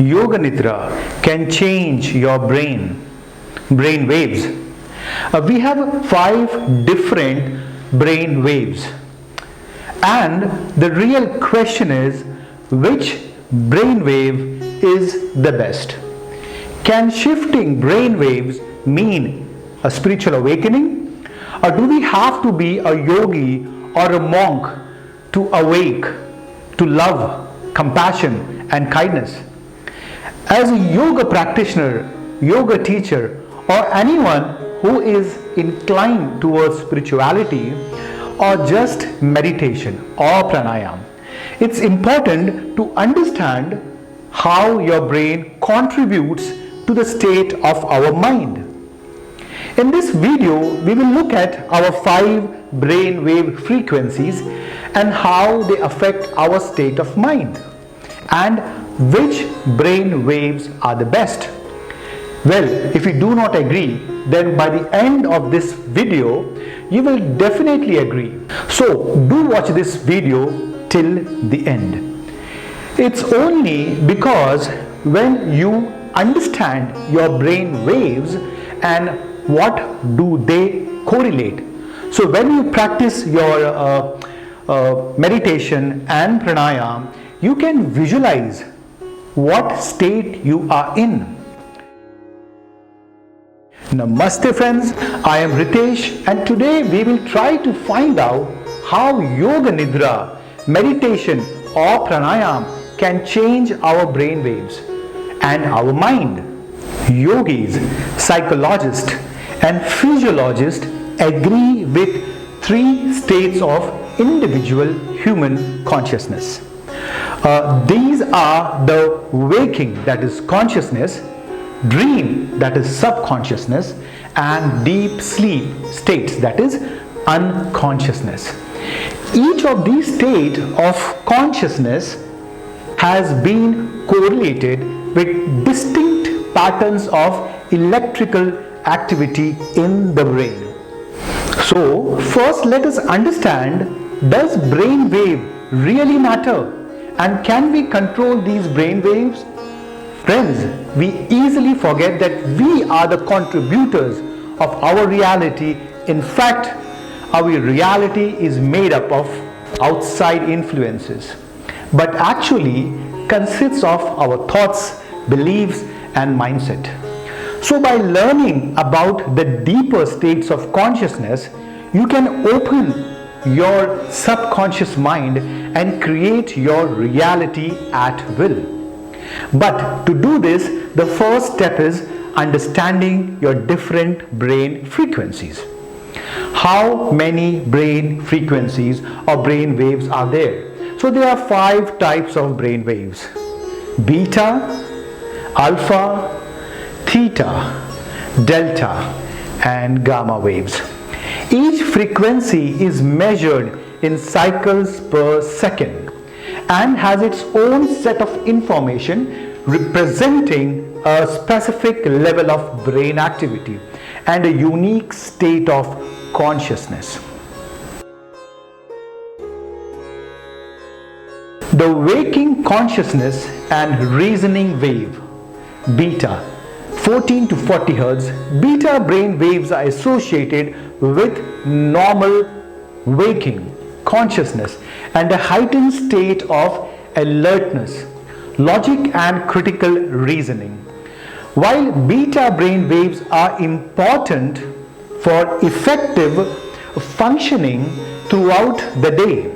Yoga Nidra can change your brain waves. We have 5 different brain waves, and the real question is, which brain wave is the best? Can shifting brain waves mean a spiritual awakening, or do we have to be a yogi or a monk to awake to love, compassion and kindness? As a yoga practitioner, yoga teacher, or anyone who is inclined towards spirituality or just meditation or pranayama, it's important to understand how your brain contributes to the state of our mind. In this video, we will look at our 5 brain wave frequencies and how they affect our state of mind, and which brain waves are the best. Well, if you do not agree, then by the end of this video, you will definitely agree. So do watch this video till the end. It's only because when you understand your brain waves and what do they correlate. So when you practice your meditation and pranayama, you can visualize what state you are in. Namaste friends, I am Ritesh, and today we will try to find out how Yoga Nidra, meditation or pranayama can change our brain waves and our mind. Yogis, psychologists and physiologists agree with 3 states of individual human consciousness. These are the waking, that is consciousness, dream, that is subconsciousness, and deep sleep states, that is unconsciousness. Each of these states of consciousness has been correlated with distinct patterns of electrical activity in the brain. So first let us understand, does brain wave really matter, and can we control these brain waves? Friends, we easily forget that we are the contributors of our reality. In fact, our reality is made up of outside influences, but actually consists of our thoughts, beliefs and mindset. So by learning about the deeper states of consciousness, you can open your subconscious mind and create your reality at will. But to do this, the first step is understanding your different brain frequencies. How many brain frequencies or brain waves are there? So there are 5 types of brain waves: beta, alpha, theta, delta and gamma waves. Each frequency is measured in cycles per second and has its own set of information representing a specific level of brain activity and a unique state of consciousness. The waking consciousness and reasoning wave, beta, 14 to 40 Hz, beta brain waves are associated with normal waking consciousness and a heightened state of alertness, logic and critical reasoning. While beta brain waves are important for effective functioning throughout the day,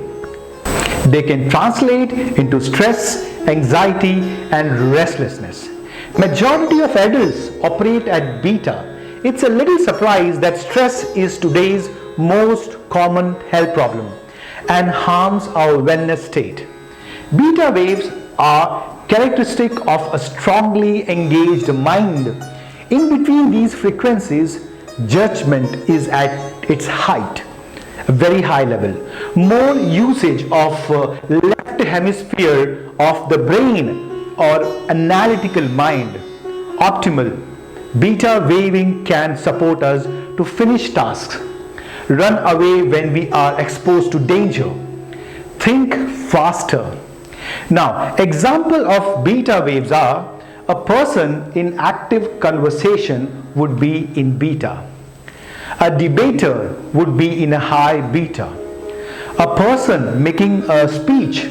they can translate into stress, anxiety and restlessness. Majority of adults operate at beta. It's a little surprise that stress is today's most common health problem and harms our wellness state. Beta waves are characteristic of a strongly engaged mind. In between these frequencies, judgment is at its height, a very high level. More usage of left hemisphere of the brain or analytical mind, optimal. Beta waving can support us to finish tasks, run away when we are exposed to danger, think faster. Now, example of beta waves are a person in active conversation would be in beta. A debater would be in a high beta. A person making a speech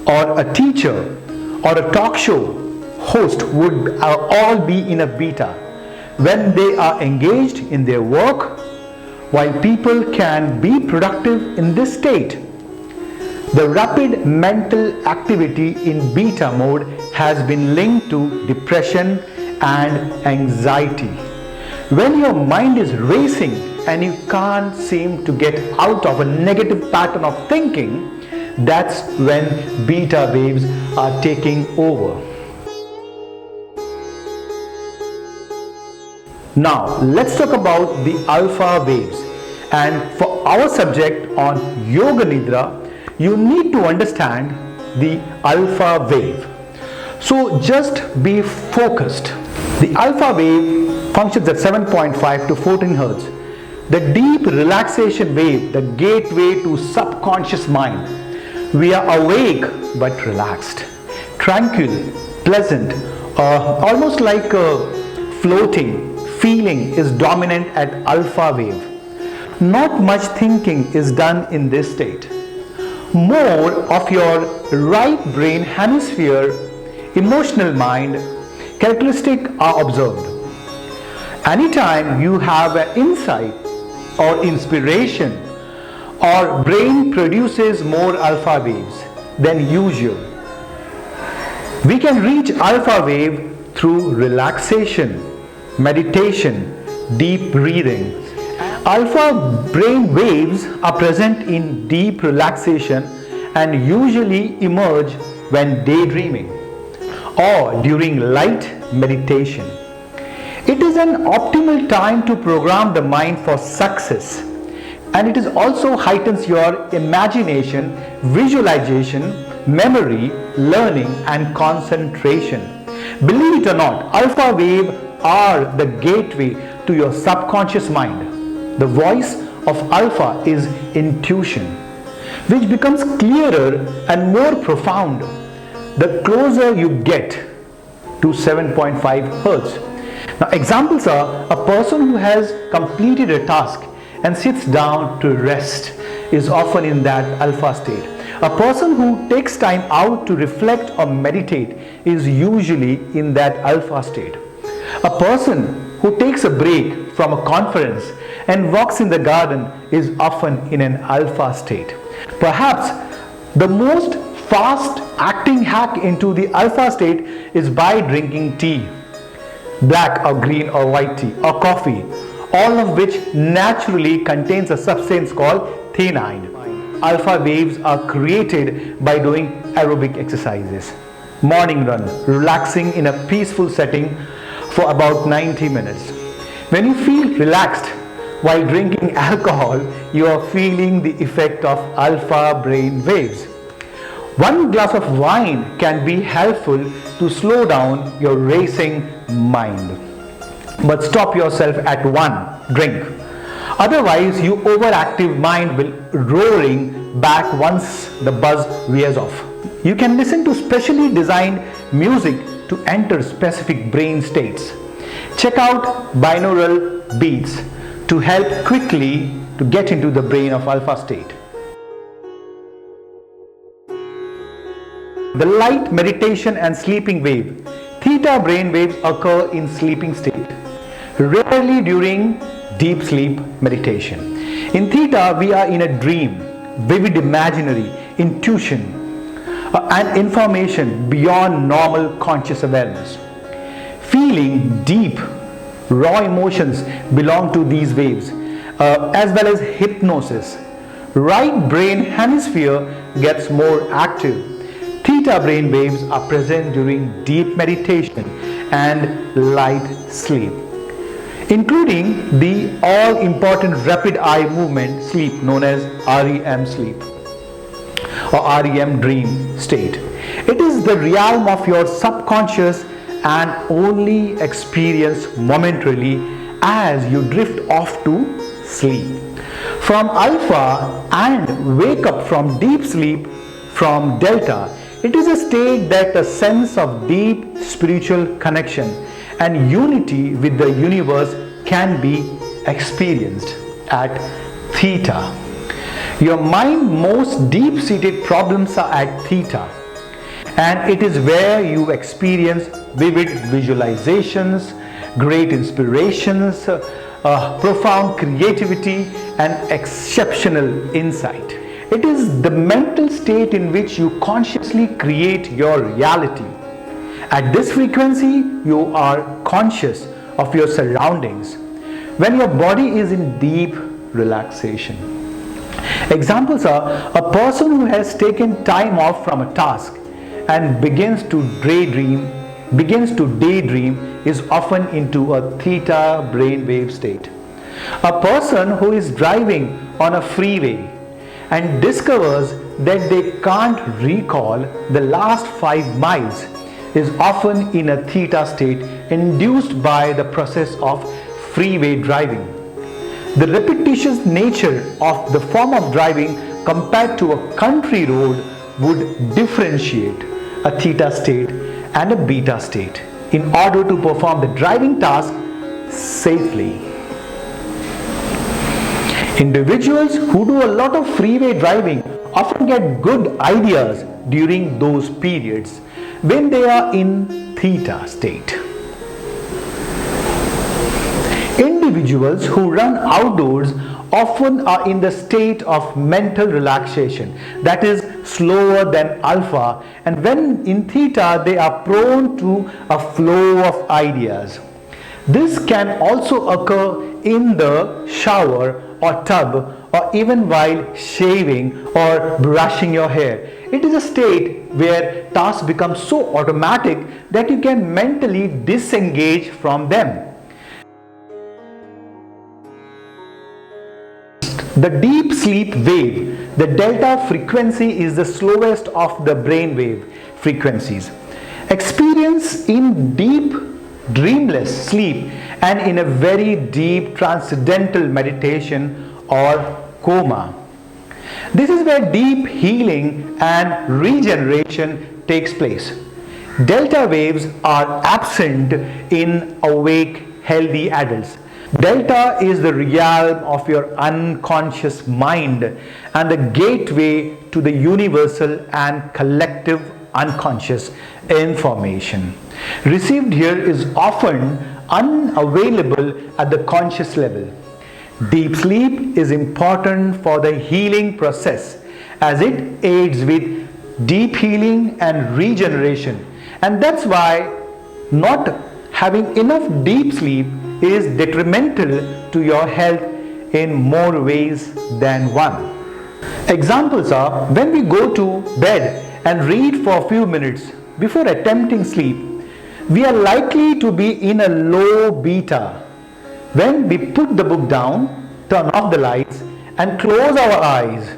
or a teacher or a talk show host would all be in a beta when they are engaged in their work. While people can be productive in this state, the rapid mental activity in beta mode has been linked to depression and anxiety. When your mind is racing and you can't seem to get out of a negative pattern of thinking, that's when beta waves are taking over. Now let's talk about the alpha waves, and for our subject on Yoga Nidra, you need to understand the alpha wave. So just be focused. The alpha wave functions at 7.5 to 14 Hertz. The deep relaxation wave, the gateway to subconscious mind. We are awake but relaxed, tranquil, pleasant, almost like a floating feeling is dominant at alpha wave. Not much thinking is done in this state. More of your right brain hemisphere, emotional mind, characteristic are observed. Anytime you have an insight or inspiration, our brain produces more alpha waves than usual. We can reach alpha wave through relaxation, meditation, deep breathing. Alpha brain waves are present in deep relaxation and usually emerge when daydreaming or during light meditation. It is an optimal time to program the mind for success, and it is also heightens your imagination, visualization, memory, learning and concentration. Believe it or not, alpha wave are the gateway to your subconscious mind. The voice of alpha is intuition, which becomes clearer and more profound the closer you get to 7.5 Hertz. Now examples are a person who has completed a task and sits down to rest is often in that alpha state. A person who takes time out to reflect or meditate is usually in that alpha state. A person who takes a break from a conference and walks in the garden is often in an alpha state. Perhaps the most fast acting hack into the alpha state is by drinking tea, black or green or white tea or coffee, all of which naturally contains a substance called theanine. Alpha waves are created by doing aerobic exercises, morning run, relaxing in a peaceful setting for about 90 minutes. When you feel relaxed while drinking alcohol, you are feeling the effect of alpha brain waves. One glass of wine can be helpful to slow down your racing mind. But stop yourself at one drink. Otherwise, your overactive mind will roaring back once the buzz wears off. You can listen to specially designed music to enter specific brain states. Check out binaural beats to help quickly to get into the brain of alpha state. The light meditation and sleeping wave. Theta brain waves occur in sleeping state, rarely during deep sleep meditation. In theta, we are in a dream, vivid imaginary, intuition, and information beyond normal conscious awareness. Feeling deep, raw emotions belong to these waves, as well as hypnosis. Right brain hemisphere gets more active. Theta brain waves are present during deep meditation and light sleep, including the all-important rapid eye movement sleep known as REM sleep or REM dream state. It is the realm of your subconscious and only experienced momentarily as you drift off to sleep. From alpha and wake up from deep sleep from delta, It is a state that a sense of deep spiritual connection and unity with the universe can be experienced at THETA. Your mind's most deep-seated problems are at THETA, and it is where you experience vivid visualizations, great inspirations, profound creativity, and exceptional insight. It is the mental state in which you consciously create your reality. At this frequency, you are conscious of your surroundings when your body is in deep relaxation. Examples are a person who has taken time off from a task and begins to daydream is often into a theta brainwave state. A person who is driving on a freeway and discovers that they can't recall the last 5 miles is often in a theta state induced by the process of freeway driving. The repetitious nature of the form of driving compared to a country road would differentiate a theta state and a beta state in order to perform the driving task safely. Individuals who do a lot of freeway driving often get good ideas during those periods when they are in theta state. Individuals who run outdoors often are in the state of mental relaxation that is slower than alpha, and when in theta they are prone to a flow of ideas. This can also occur in the shower or tub or even while shaving or brushing your hair. It is a state where tasks become so automatic that you can mentally disengage from them. The deep sleep wave, the delta frequency, is the slowest of the brain wave frequencies. Experience in deep dreamless sleep and in a very deep transcendental meditation or coma. This is where deep healing and regeneration takes place. Delta waves are absent in awake, healthy adults. Delta is the realm of your unconscious mind and the gateway to the universal and collective unconscious information. Received here is often unavailable at the conscious level. Deep sleep is important for the healing process as it aids with deep healing and regeneration, and that's why not having enough deep sleep is detrimental to your health in more ways than one. Examples are when we go to bed and read for a few minutes before attempting sleep, we are likely to be in a low beta. When we put the book down, turn off the lights and close our eyes,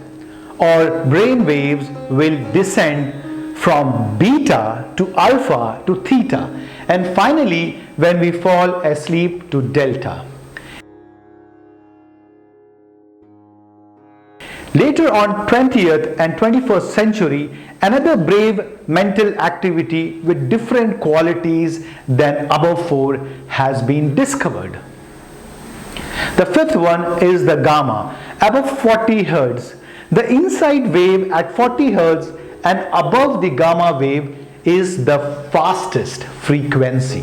our brain waves will descend from beta to alpha to theta, and finally when we fall asleep to delta. Later on 20th and 21st century, another brave mental activity with different qualities than above 4 has been discovered. The fifth one is the gamma, above 40 Hz. The inside wave at 40 Hz and above the gamma wave is the fastest frequency.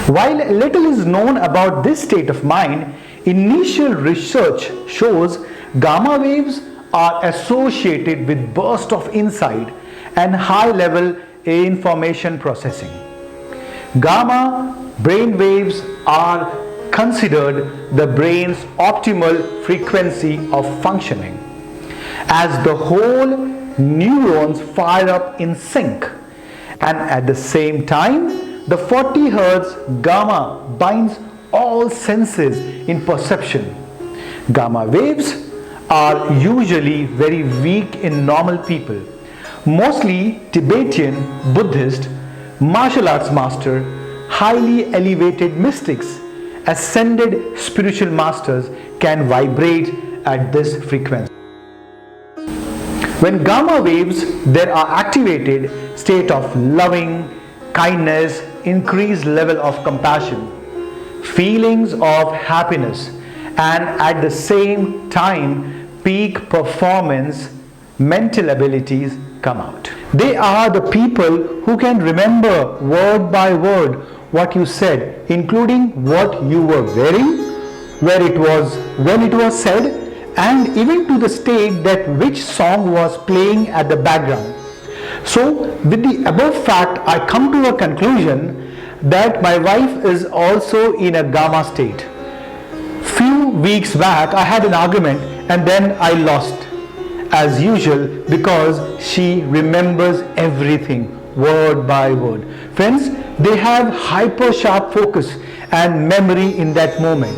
While little is known about this state of mind, initial research shows gamma waves are associated with bursts of insight and high-level information processing. Gamma brain waves are considered the brain's optimal frequency of functioning, as the whole neurons fire up in sync, and at the same time the 40 Hz gamma binds all senses in perception. Gamma waves are usually very weak in normal people. Mostly Tibetan, Buddhist, martial arts master, highly elevated mystics, ascended spiritual masters can vibrate at this frequency. When gamma waves, there are activated state of loving, kindness, increased level of compassion, feelings of happiness, and at the same time peak performance, mental abilities come out. They are the people who can remember word by word what you said, including what you were wearing, when it was said, and even to the state that which song was playing at the background. So with the above fact, I come to a conclusion that my wife is also in a gamma state. Few weeks back I had an argument and then I lost as usual because she remembers everything word by word. Friends, they have hyper sharp focus and memory in that moment.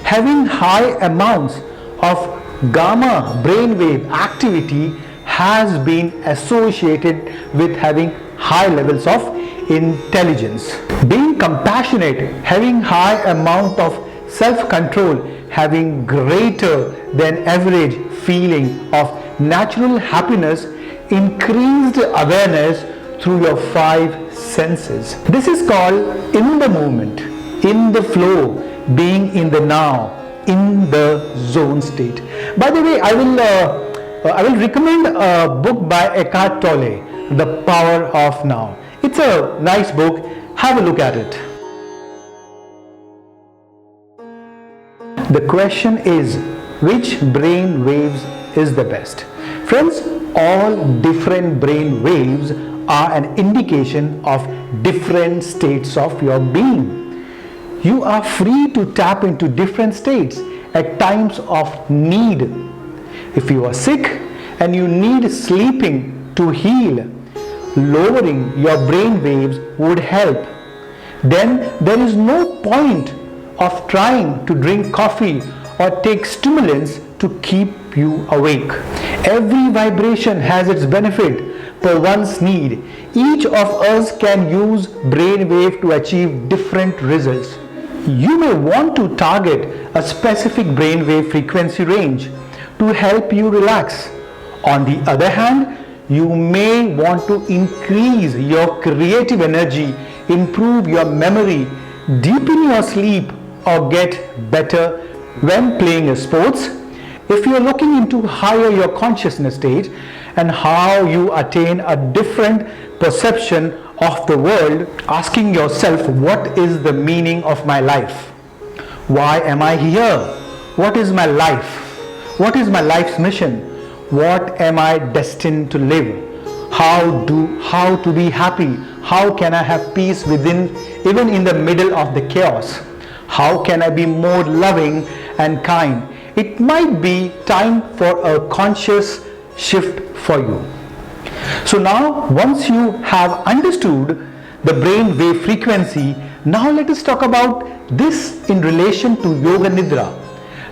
Having high amounts of gamma brainwave activity has been associated with having high levels of intelligence. Being compassionate, having high amount of self-control, having greater than average feeling of natural happiness, increased awareness through your 5 senses. This is called in the moment, in the flow, being in the now, in the zone state. By the way, I will recommend a book by Eckhart Tolle, The Power of Now. It's a nice book. Have a look at it. The question is, which brain waves is the best? Friends, all different brain waves are an indication of different states of your being. You are free to tap into different states at times of need. If you are sick and you need sleeping to heal, lowering your brain waves would help. Then there is no point of trying to drink coffee or take stimulants to keep you awake. Every vibration has its benefit per one's need. Each of us can use brainwave to achieve different results. You may want to target a specific brainwave frequency range to help you relax. On the other hand, you may want to increase your creative energy, improve your memory, deepen your sleep, or get better when playing a sports. If you are looking into higher your consciousness state and how you attain a different perception of the world, asking yourself, what is the meaning of my life? Why am I here? What is my life? What is my life's mission? What am I destined to live? How to be happy? How can I have peace within, even in the middle of the chaos? How can I be more loving and kind? It might be time for a conscious shift for you. So now, once you have understood the brain wave frequency, now let us talk about this in relation to Yoga Nidra.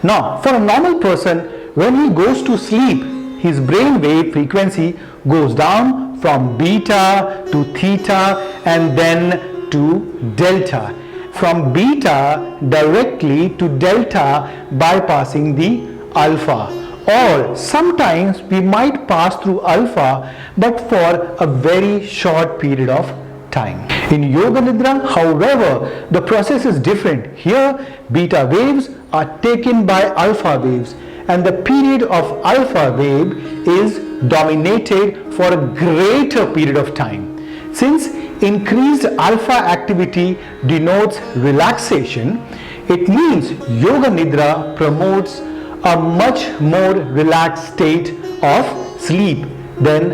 Now, for a normal person, when he goes to sleep, his brain wave frequency goes down from beta to theta and then to delta. From beta directly to delta, bypassing the alpha. Or sometimes we might pass through alpha, but for a very short period of time. In Yoga Nidra, however, the process is different. Here, beta waves are taken by alpha waves, and the period of alpha wave is dominated for a greater period of time. Since increased alpha activity denotes relaxation, it means Yoga Nidra promotes a much more relaxed state of sleep than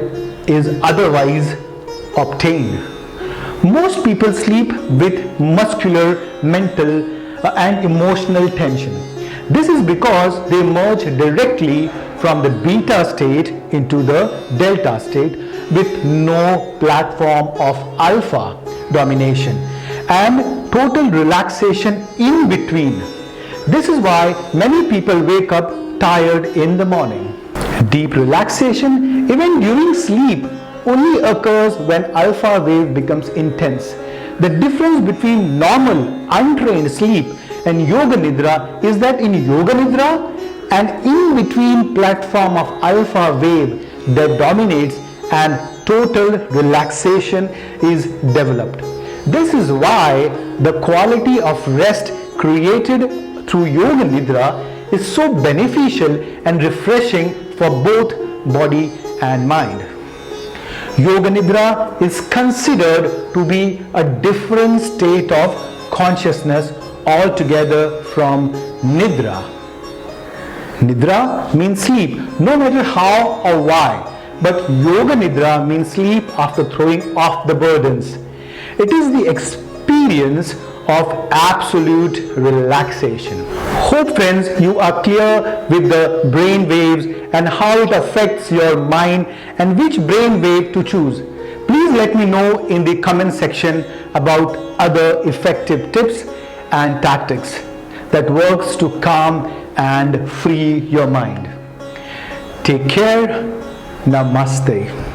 is otherwise obtained. Most people sleep with muscular, mental and emotional tension. This is because they merge directly from the beta state into the delta state with no platform of alpha domination and total relaxation in between. This is why many people wake up tired in the morning. Deep relaxation, even during sleep, only occurs when alpha wave becomes intense. The difference between normal, untrained sleep and Yoga Nidra is that in Yoga Nidra, an in-between platform of alpha wave that dominates and total relaxation is developed. This is why the quality of rest created through Yoga Nidra is so beneficial and refreshing for both body and mind. Yoga Nidra is considered to be a different state of consciousness altogether from Nidra. Nidra means sleep, no matter how or why, but Yoga Nidra means sleep after throwing off the burdens. It is the experience of absolute relaxation. Hope friends you are clear with the brain waves and how it affects your mind and which brain wave to choose. Please let me know in the comment section about other effective tips and tactics that works to calm and free your mind. Take care. Namaste.